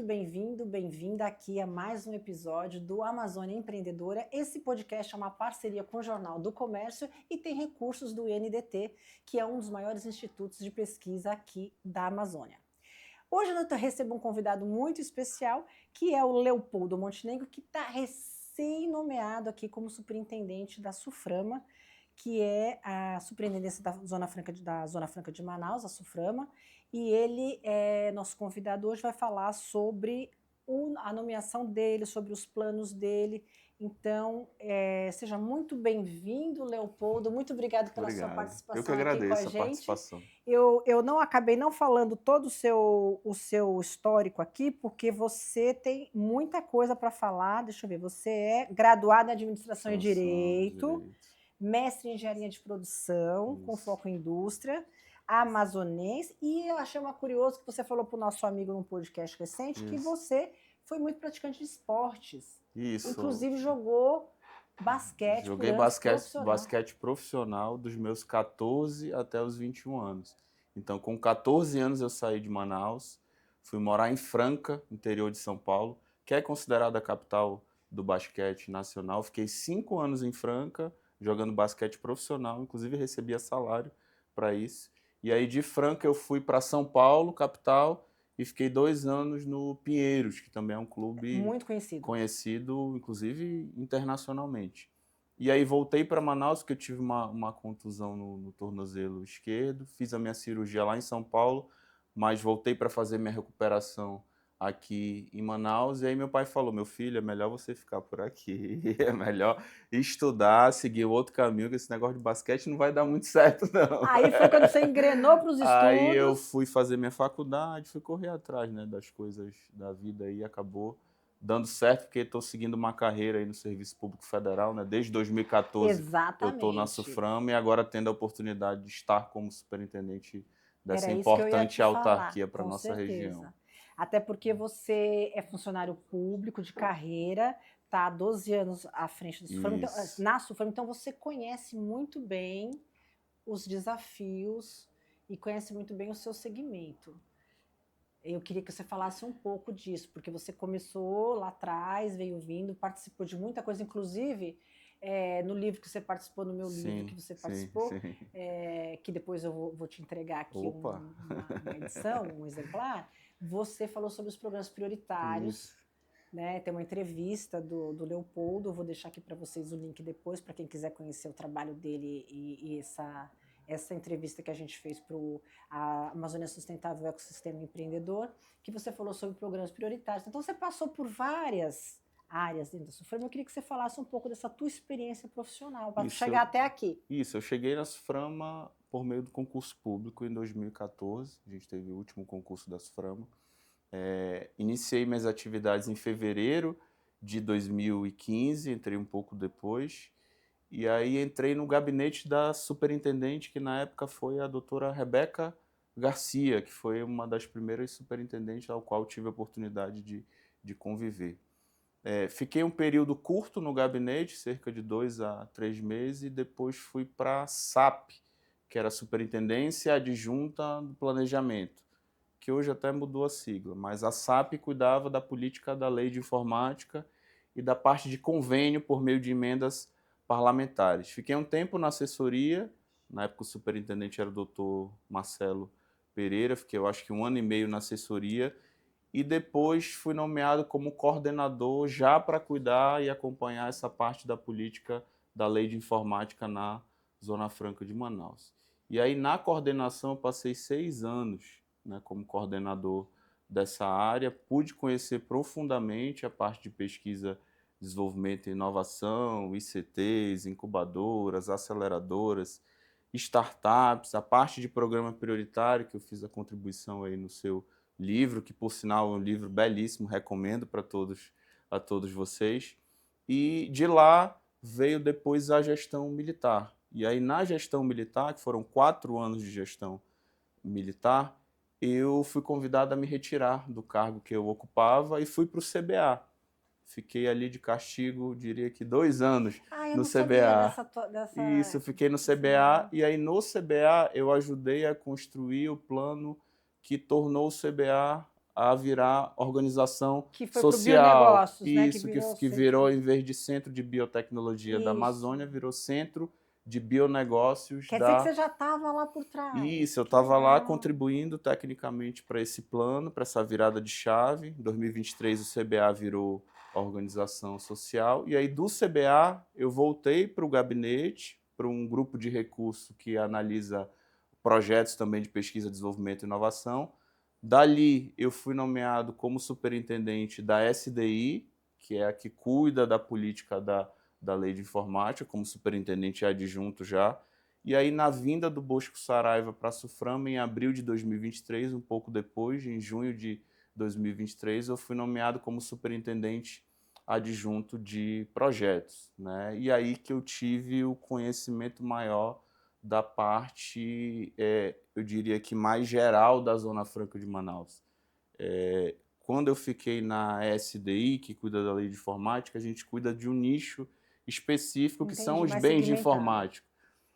bem-vindo, bem-vinda aqui a mais um episódio do Amazônia Empreendedora. Esse podcast é uma parceria com o Jornal do Comércio e tem recursos do INDT, que é um dos maiores institutos de pesquisa aqui da Amazônia. Hoje eu recebo um convidado muito especial, que é o Leopoldo Montenegro, que está recém-nomeado aqui como superintendente da SUFRAMA, que é a Superintendência da Zona Franca de Manaus, a SUFRAMA, e ele, nosso convidado hoje, vai falar sobre a nomeação dele, sobre os planos dele. Então, seja muito bem-vindo, Leopoldo, muito obrigado pela sua participação Eu que aqui com a agradeço a gente. participação. Eu acabei não falando todo o seu histórico aqui, porque você tem muita coisa para falar. Deixa eu ver, você é graduado em Administração e Direito, mestre em Engenharia de Produção, com foco em indústria, amazonense, e eu achei curioso que você falou para o nosso amigo num podcast recente que você foi muito praticante de esportes. Isso. Inclusive jogou basquete. Joguei basquete profissional dos meus 14 até os 21 anos. Então, com 14 anos eu saí de Manaus, fui morar em Franca, interior de São Paulo, que é considerada a capital do basquete nacional. Fiquei 5 anos em Franca, jogando basquete profissional, inclusive recebia salário para isso. E aí de Franca eu fui para São Paulo, capital, e fiquei 2 anos no Pinheiros, que também é um clube muito conhecido, inclusive internacionalmente. E aí voltei para Manaus, porque eu tive uma contusão no tornozelo esquerdo, fiz a minha cirurgia lá em São Paulo, mas voltei para fazer minha recuperação aqui em Manaus, e aí meu pai falou, meu filho, é melhor você ficar por aqui, é melhor estudar, seguir outro caminho, que esse negócio de basquete não vai dar muito certo, não. Aí foi quando você engrenou para os estudos? Aí eu fui fazer minha faculdade, fui correr atrás, né, das coisas da vida e acabou dando certo, porque estou seguindo uma carreira aí no Serviço Público Federal, né, desde 2014. Exatamente. Eu estou na SUFRAMA e agora tendo a oportunidade de estar como superintendente dessa Era isso que eu ia importante te autarquia falar, para a com nossa certeza. região. Até porque você é funcionário público de carreira, está há 12 anos à frente da SUFRAMA, então, na SUFRAMA, então você conhece muito bem os desafios e conhece muito bem o seu segmento. Eu queria que você falasse um pouco disso, porque você começou lá atrás, veio vindo, participou de muita coisa, inclusive no livro que você participou, no meu livro que você participou, que depois eu vou te entregar aqui uma edição, um exemplar, você falou sobre os programas prioritários, né? Tem uma entrevista do Leopoldo, eu vou deixar aqui para vocês o link depois, para quem quiser conhecer o trabalho dele e essa entrevista que a gente fez para a Amazônia Sustentável Ecossistema Empreendedor, que você falou sobre programas prioritários. Então, você passou por várias áreas dentro da SUFRAMA. Eu queria que você falasse um pouco dessa tua experiência profissional, para chegar até aqui. Isso, eu cheguei na SUFRAMA por meio do concurso público em 2014, a gente teve o último concurso da SUFRAMA. Iniciei minhas atividades em fevereiro de 2015, entrei um pouco depois, e aí entrei no gabinete da superintendente, que na época foi a doutora Rebeca Garcia, que foi uma das primeiras superintendentes ao qual tive a oportunidade de conviver. Fiquei um período curto no gabinete, cerca de 2 a 3 meses, e depois fui para a SAP, que era a Superintendência Adjunta do Planejamento, que hoje até mudou a sigla, mas a SAP cuidava da política da lei de informática e da parte de convênio por meio de emendas parlamentares. Fiquei um tempo na assessoria, na época o superintendente era o doutor Marcelo Pereira, fiquei eu acho que 1 ano e meio na assessoria, e depois fui nomeado como coordenador já para cuidar e acompanhar essa parte da política da lei de informática na Zona Franca de Manaus. E aí na coordenação eu passei 6 anos, né, como coordenador dessa área, pude conhecer profundamente a parte de pesquisa, desenvolvimento e inovação, ICTs, incubadoras, aceleradoras, startups, a parte de programa prioritário, que eu fiz a contribuição aí no seu livro, que por sinal é um livro belíssimo, recomendo para a todos vocês. E de lá veio depois a gestão militar. E aí na gestão militar, que foram 4 anos de gestão militar, eu fui convidado a me retirar do cargo que eu ocupava e fui para o CBA. Fiquei ali de castigo, diria que 2 anos no CBA. Isso, fiquei no CBA, e aí no CBA eu ajudei a construir o plano que tornou o CBA a virar organização Que foi pro social. Bionegócios, né? Isso, que virou, em vez de Centro de Biotecnologia da Isso. Amazônia, virou Centro de Bionegócios Quer dizer que você já estava lá por trás. Isso, eu Que estava lá legal. contribuindo tecnicamente para esse plano, para essa virada de chave. Em 2023, o CBA virou organização social. E aí, do CBA, eu voltei para o gabinete, para um grupo de recurso que analisa projetos também de pesquisa, desenvolvimento e inovação. Dali, eu fui nomeado como superintendente da SDI, que é a que cuida da política da lei de informática, como superintendente adjunto já. E aí, na vinda do Bosco Saraiva para a Suframa, em abril de 2023, um pouco depois, em junho de 2023, eu fui nomeado como superintendente adjunto de projetos, né? E aí que eu tive o conhecimento maior da parte, eu diria que mais geral da Zona Franca de Manaus. Quando eu fiquei na SDI, que cuida da lei de informática, a gente cuida de um nicho específico, que são os bens de informática.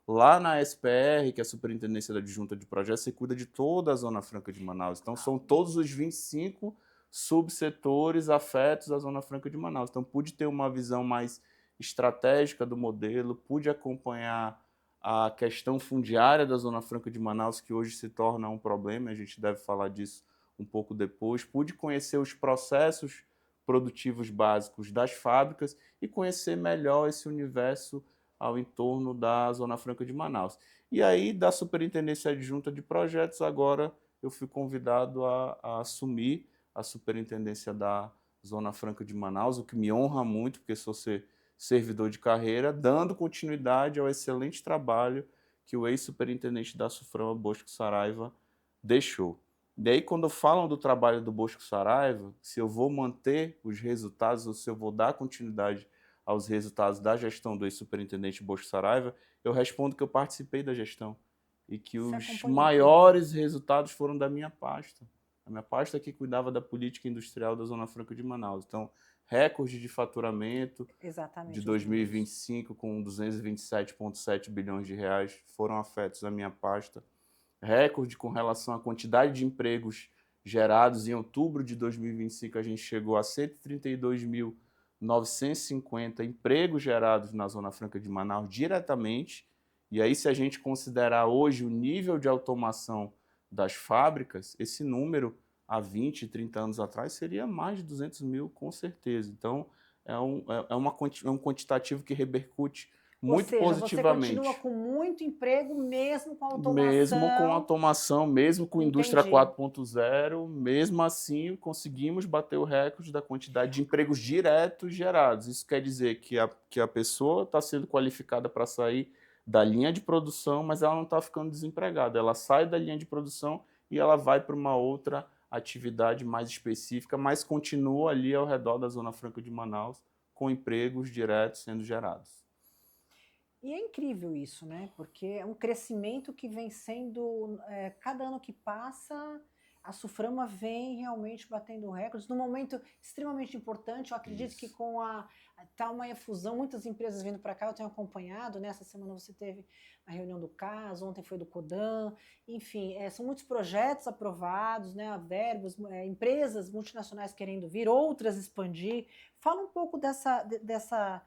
Lá na SPR, que é a Superintendência da Adjunta de Projetos, você cuida de toda a Zona Franca de Manaus. Então, são todos os 25 subsetores afetos à Zona Franca de Manaus. Então, pude ter uma visão mais estratégica do modelo, pude acompanhar a questão fundiária da Zona Franca de Manaus, que hoje se torna um problema, a gente deve falar disso um pouco depois. Pude conhecer os processos produtivos básicos das fábricas e conhecer melhor esse universo ao entorno da Zona Franca de Manaus. E aí, da Superintendência Adjunta de Projetos, agora eu fui convidado a assumir a Superintendência da Zona Franca de Manaus, o que me honra muito, porque sou servidor de carreira, dando continuidade ao excelente trabalho que o ex-superintendente da Suframa, Bosco Saraiva, deixou. E aí, quando falam do trabalho do Bosco Saraiva, se eu vou manter os resultados ou se eu vou dar continuidade aos resultados da gestão do ex-superintendente Bosco Saraiva, eu respondo que eu participei da gestão e que os maiores resultados foram da minha pasta. A minha pasta que cuidava da política industrial da Zona Franca de Manaus. Então, recorde de faturamento de 2025 com 227,7 bilhões de reais foram afetos à minha pasta. Recorde com relação à quantidade de empregos gerados. Em outubro de 2025, a gente chegou a 132.950 empregos gerados na Zona Franca de Manaus diretamente. E aí, se a gente considerar hoje o nível de automação das fábricas, esse número, há 20, 30 anos atrás, seria mais de 200 mil, com certeza. Então, é um quantitativo que repercute muito positivamente. Você continua com muito emprego, mesmo com automação. Mesmo com automação, mesmo com indústria 4.0, mesmo assim conseguimos bater o recorde da quantidade de empregos diretos gerados. Isso quer dizer que a pessoa está sendo qualificada para sair da linha de produção, mas ela não está ficando desempregada. Ela sai da linha de produção e ela vai para uma outra atividade mais específica, mas continua ali ao redor da Zona Franca de Manaus, com empregos diretos sendo gerados. E é incrível isso, né? Porque é um crescimento que vem sendo, cada ano que passa, a Suframa vem realmente batendo recordes, num momento extremamente importante. Eu acredito que com tá uma efusão, muitas empresas vindo para cá, eu tenho acompanhado, né? Essa semana você teve a reunião do CAS, ontem foi do CODAN, enfim, são muitos projetos aprovados, né? Verbos, empresas multinacionais querendo vir, outras expandir. Fala um pouco dessa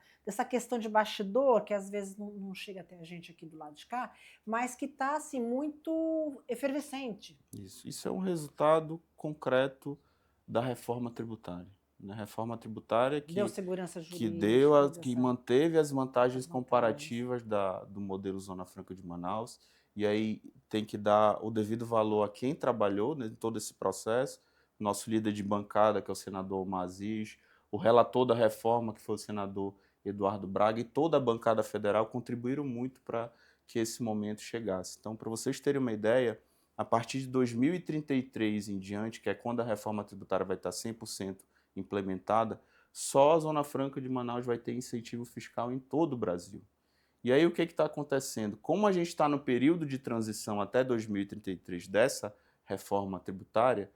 questão de bastidor, que às vezes não chega até a gente aqui do lado de cá, mas que está assim, muito efervescente. Isso é um resultado concreto da reforma tributária. A reforma tributária deu segurança jurídica, que manteve as vantagens comparativas do modelo Zona Franca de Manaus, e aí tem que dar o devido valor a quem trabalhou, né, em todo esse processo. Nosso líder de bancada, que é o senador Omar Aziz, o relator da reforma, que foi o senador Eduardo Braga, e toda a bancada federal contribuíram muito para que esse momento chegasse. Então, para vocês terem uma ideia, a partir de 2033 em diante, que é quando a reforma tributária vai estar 100% implementada, só a Zona Franca de Manaus vai ter incentivo fiscal em todo o Brasil. E aí o que está acontecendo? Como a gente está no período de transição até 2033 dessa reforma tributária,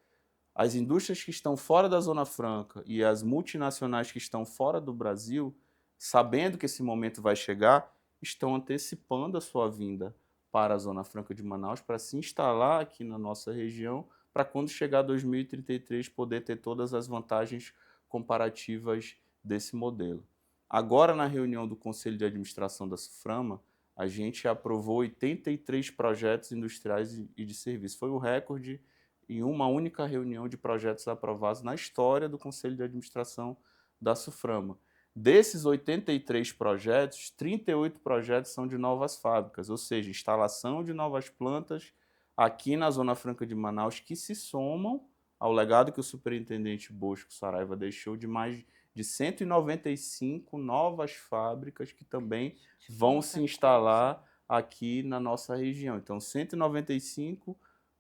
as indústrias que estão fora da Zona Franca e as multinacionais que estão fora do Brasil, sabendo que esse momento vai chegar, estão antecipando a sua vinda para a Zona Franca de Manaus para se instalar aqui na nossa região, para quando chegar 2033 poder ter todas as vantagens comparativas desse modelo. Agora, na reunião do Conselho de Administração da SUFRAMA, a gente aprovou 83 projetos industriais e de serviço. Foi o recorde em uma única reunião de projetos aprovados na história do Conselho de Administração da SUFRAMA. Desses 83 projetos, 38 projetos são de novas fábricas, ou seja, instalação de novas plantas aqui na Zona Franca de Manaus, que se somam ao legado que o superintendente Bosco Saraiva deixou de mais de 195 novas fábricas que também vão se instalar aqui na nossa região. Então, 195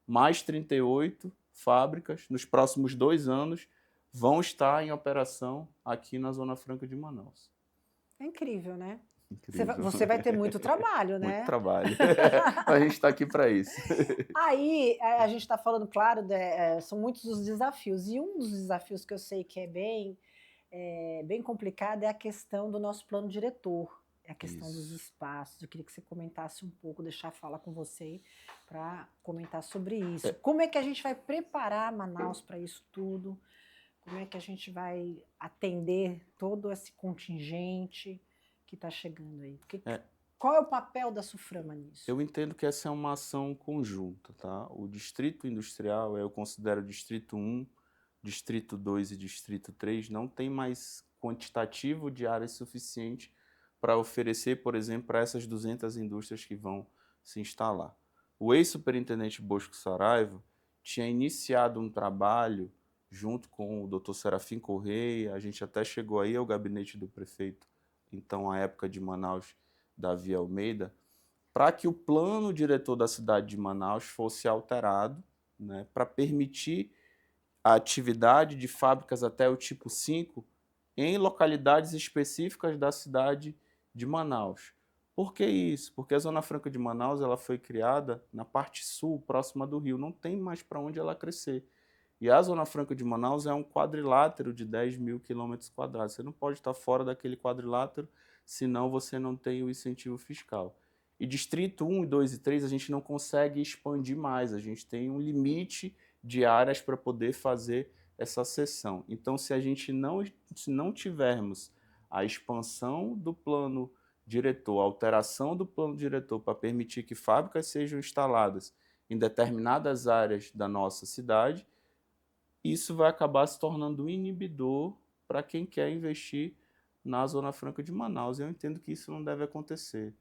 mais 38 fábricas nos próximos 2 anos vão estar em operação aqui na Zona Franca de Manaus. É incrível, né? Incrível. Você vai ter muito trabalho, né? Muito trabalho. A gente está aqui para isso. Aí, a gente está falando, claro, são muitos os desafios. E um dos desafios que eu sei que é bem complicado é a questão do nosso plano diretor. É a questão dos espaços. Eu queria que você comentasse um pouco, deixar a fala com você para comentar sobre isso. Como é que a gente vai preparar Manaus para isso tudo? Como é que a gente vai atender todo esse contingente que está chegando aí? Qual é o papel da SUFRAMA nisso? Eu entendo que essa é uma ação conjunta, tá? O Distrito Industrial, eu considero Distrito 1, Distrito 2 e Distrito 3, não tem mais quantitativo de área suficiente para oferecer, por exemplo, para essas 200 indústrias que vão se instalar. O ex-superintendente Bosco Saraiva tinha iniciado um trabalho junto com o Dr. Serafim Correia, a gente até chegou aí ao gabinete do prefeito, então, à época de Manaus, Davi Almeida, para que o plano diretor da cidade de Manaus fosse alterado, né, para permitir a atividade de fábricas até o tipo 5 em localidades específicas da cidade de Manaus. Por que isso? Porque a Zona Franca de Manaus ela foi criada na parte sul, próxima do rio, não tem mais para onde ela crescer. E a Zona Franca de Manaus é um quadrilátero de 10 mil quilômetros quadrados. Você não pode estar fora daquele quadrilátero, senão você não tem o incentivo fiscal. E Distrito 1, 2 e 3 a gente não consegue expandir mais, a gente tem um limite de áreas para poder fazer essa cessão. Então, se a gente não tivermos a expansão do plano diretor, a alteração do plano diretor para permitir que fábricas sejam instaladas em determinadas áreas da nossa cidade, isso vai acabar se tornando um inibidor para quem quer investir na Zona Franca de Manaus. Eu entendo que isso não deve acontecer,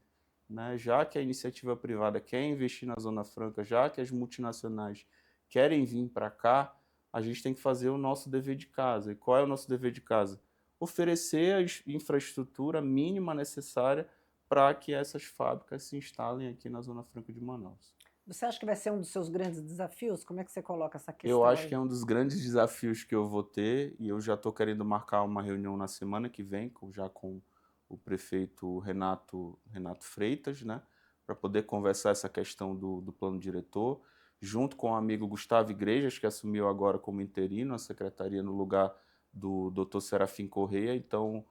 né? Já que a iniciativa privada quer investir na Zona Franca, já que as multinacionais querem vir para cá, a gente tem que fazer o nosso dever de casa. E qual é o nosso dever de casa? Oferecer a infraestrutura mínima necessária para que essas fábricas se instalem aqui na Zona Franca de Manaus. Você acha que vai ser um dos seus grandes desafios? Como é que você coloca essa questão? Eu acho que é um dos grandes desafios que eu vou ter, e eu já estou querendo marcar uma reunião na semana que vem, já com o prefeito Renato Freitas, né, para poder conversar essa questão do plano diretor, junto com o amigo Gustavo Igrejas, que assumiu agora como interino a secretaria no lugar do Dr. Serafim Correia. Então,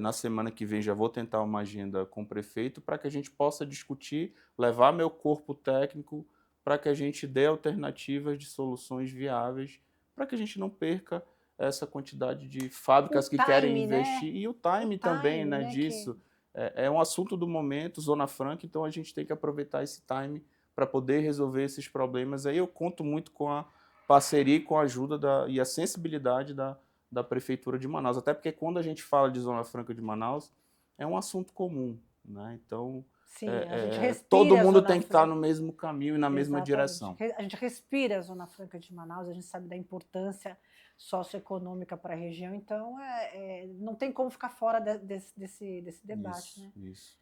na semana que vem já vou tentar uma agenda com o prefeito para que a gente possa discutir, levar meu corpo técnico para que a gente dê alternativas de soluções viáveis, para que a gente não perca essa quantidade de fábricas que querem investir. Né? E o time também, né, disso. É um assunto do momento, Zona Franca, então a gente tem que aproveitar esse time para poder resolver esses problemas. Aí eu conto muito com a parceria e com a ajuda e a sensibilidade da Prefeitura de Manaus. Até porque quando a gente fala de Zona Franca de Manaus, é um assunto comum, né? Então, sim, a gente respira todo mundo tem que estar no mesmo caminho e na mesma direção. A gente respira a Zona Franca de Manaus, a gente sabe da importância socioeconômica para a região, então não tem como ficar fora desse debate. Isso, né? Isso.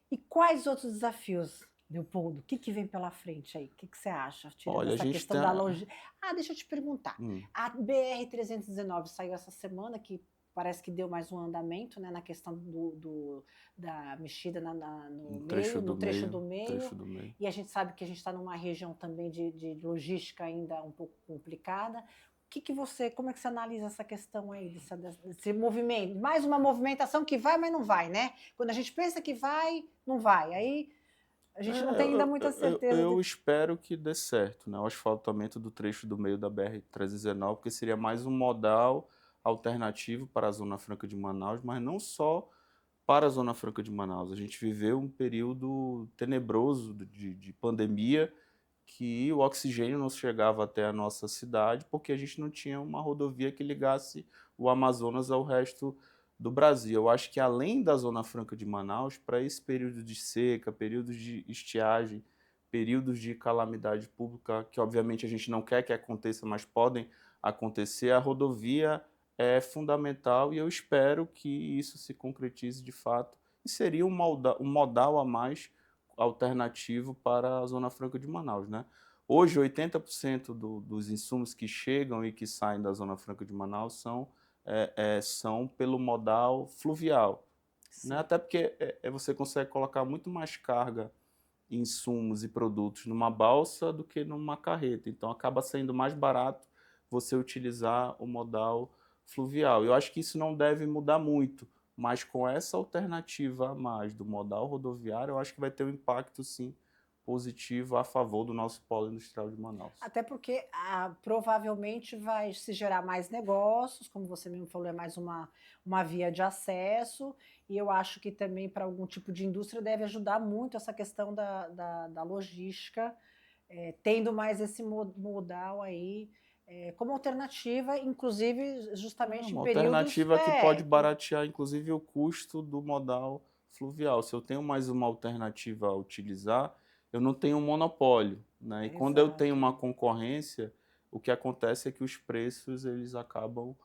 E quais outros desafios, Leopoldo? O que vem pela frente aí? O que você acha? Tirando essa questão da logística. Deixa eu te perguntar. A BR-319 saiu essa semana, que parece que deu mais um andamento, né, na questão da mexida no trecho do meio. E a gente sabe que a gente está numa região também de logística ainda um pouco complicada. Como é que você analisa essa questão aí, desse movimento? Mais uma movimentação que vai, mas não vai, né? Quando a gente pensa que vai, não vai. Aí A gente não tem ainda muita certeza. Eu espero que dê certo, né? O asfaltamento do trecho do meio da BR-319, porque seria mais um modal alternativo para a Zona Franca de Manaus, mas não só para a Zona Franca de Manaus. A gente viveu um período tenebroso de pandemia, que o oxigênio não chegava até a nossa cidade, porque a gente não tinha uma rodovia que ligasse o Amazonas ao resto do Brasil. Eu acho que além da Zona Franca de Manaus, para esse período de seca, períodos de estiagem, períodos de calamidade pública, que obviamente a gente não quer que aconteça, mas podem acontecer, a rodovia é fundamental e eu espero que isso se concretize de fato e seria um modal a mais alternativo para a Zona Franca de Manaus, né? Hoje, 80% dos insumos que chegam e que saem da Zona Franca de Manaus são pelo modal fluvial, né? Até porque você consegue colocar muito mais carga, insumos e produtos numa balsa do que numa carreta. Então, acaba sendo mais barato você utilizar o modal fluvial. Eu acho que isso não deve mudar muito, mas com essa alternativa a mais do modal rodoviário, eu acho que vai ter um impacto, sim, positivo a favor do nosso polo industrial de Manaus. Até porque provavelmente vai se gerar mais negócios, como você mesmo falou, é mais uma via de acesso, e eu acho que também para algum tipo de indústria deve ajudar muito essa questão da logística, tendo mais esse modal aí como alternativa, inclusive justamente em Uma períodos... alternativa que pode baratear, inclusive, o custo do modal fluvial. Se eu tenho mais uma alternativa a utilizar, eu não tenho um monopólio, né? E quando eu tenho uma concorrência, o que acontece é que os preços eles acabam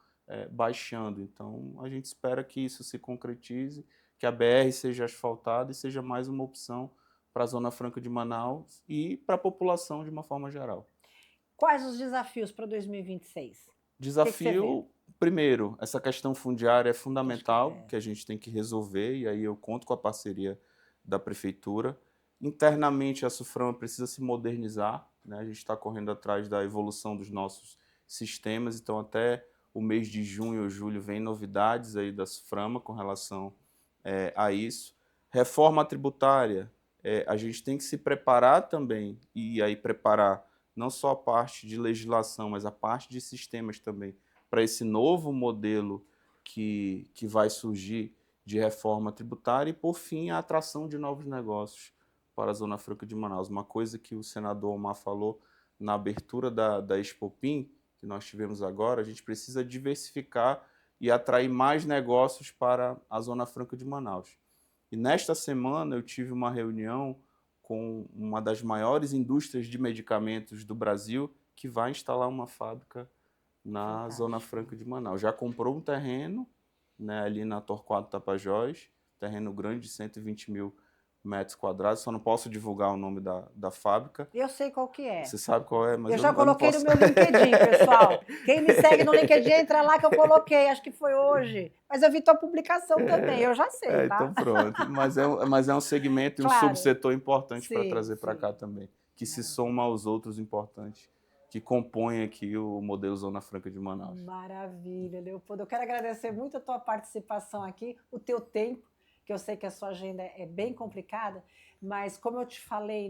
baixando. Então, a gente espera que isso se concretize, que a BR seja asfaltada e seja mais uma opção para a Zona Franca de Manaus e para a população de uma forma geral. Quais os desafios para 2026? Desafio, primeiro, essa questão fundiária é fundamental, que a gente tem que resolver, e aí eu conto com a parceria da prefeitura. Internamente, a SUFRAMA precisa se modernizar, né? A gente está correndo atrás da evolução dos nossos sistemas, então até o mês de junho ou julho vem novidades aí da SUFRAMA com relação a isso. Reforma tributária, a gente tem que se preparar também, e aí preparar não só a parte de legislação, mas a parte de sistemas também, para esse novo modelo que vai surgir de reforma tributária e, por fim, a atração de novos negócios para a Zona Franca de Manaus. Uma coisa que o senador Omar falou na abertura da Expopim, que nós tivemos agora, a gente precisa diversificar e atrair mais negócios para a Zona Franca de Manaus. E nesta semana eu tive uma reunião com uma das maiores indústrias de medicamentos do Brasil, que vai instalar uma fábrica na Zona Franca de Manaus. Já comprou um terreno, né, ali na Torquato Tapajós, terreno grande de 120 mil metros quadrados, só não posso divulgar o nome da fábrica. Eu sei qual que é. Você sabe qual é, mas eu já não coloquei posso... no meu LinkedIn, pessoal. Quem me segue no LinkedIn, entra lá que eu coloquei, acho que foi hoje. Mas eu vi tua publicação também, eu já sei, tá? Então pronto. Mas é um segmento e um Claro. subsetor importante para Sim, trazer para sim. cá também, que se soma aos outros importantes que compõem aqui o modelo Zona Franca de Manaus. Maravilha, Leopoldo. Eu quero agradecer muito a tua participação aqui, o teu tempo, que eu sei que a sua agenda é bem complicada, mas como eu te falei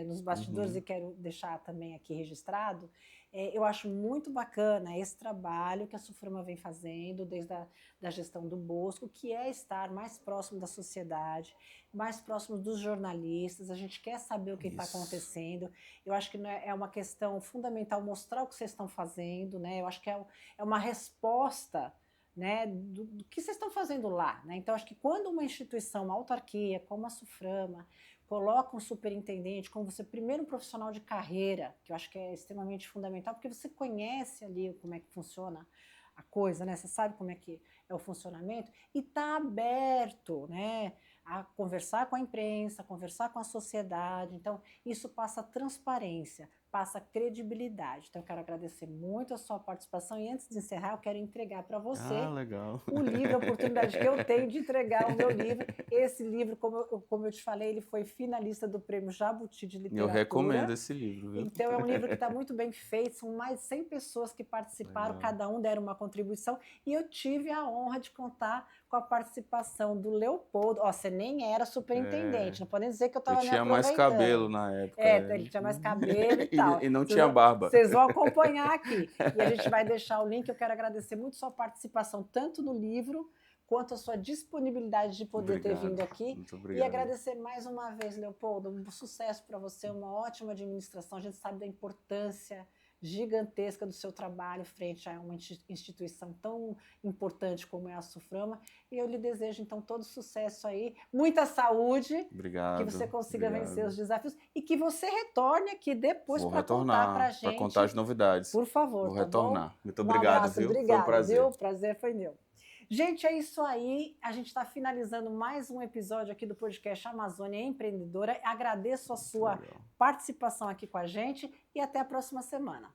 nos bastidores e quero deixar também aqui registrado, eu acho muito bacana esse trabalho que a SUFRAMA vem fazendo desde da gestão do Bosco, que é estar mais próximo da sociedade, mais próximo dos jornalistas. A gente quer saber o que está acontecendo. Eu acho que é uma questão fundamental mostrar o que vocês estão fazendo, né? Eu acho que é uma resposta, né, do que vocês estão fazendo lá, né? Então, acho que quando uma instituição, uma autarquia, como a SUFRAMA, coloca um superintendente como você, primeiro um profissional de carreira, que eu acho que é extremamente fundamental, porque você conhece ali como é que funciona a coisa, né? Você sabe como é que é o funcionamento, e está aberto, né, a conversar com a imprensa, conversar com a sociedade. Então, isso passa transparência, passa credibilidade. Então, eu quero agradecer muito a sua participação e antes de encerrar, eu quero entregar para você legal. o livro, a oportunidade que eu tenho de entregar o meu livro. Esse livro, como eu te falei, ele foi finalista do Prêmio Jabuti de Literatura. Eu recomendo esse livro, viu? Então, é um livro que está muito bem feito, são mais de 100 pessoas que participaram, Legal. cada um deram uma contribuição, e eu tive a honra de contar com a participação do Leopoldo. Ó, você nem era superintendente, não pode nem dizer que eu estava me aproveitando. Eu tinha mais cabelo na época. Ele tinha mais cabelo e tal. E não tinha barba. Vocês vão acompanhar aqui. E a gente vai deixar o link. Eu quero agradecer muito sua participação, tanto no livro, quanto a sua disponibilidade de poder ter vindo aqui. Muito obrigado. E agradecer mais uma vez, Leopoldo, um sucesso para você, uma ótima administração. A gente sabe da importância gigantesca do seu trabalho frente a uma instituição tão importante como é a SUFRAMA. E eu lhe desejo, então, todo sucesso aí, muita saúde, obrigado, que você consiga vencer os desafios e que você retorne aqui depois para contar para a gente. Para contar as novidades. Por favor, vou retornar. Bom? Muito obrigado, abraço, viu? Obrigado, foi um prazer. Viu? O prazer foi meu. Gente, é isso aí. A gente está finalizando mais um episódio aqui do podcast Amazônia Empreendedora. Agradeço a sua participação aqui com a gente e até a próxima semana.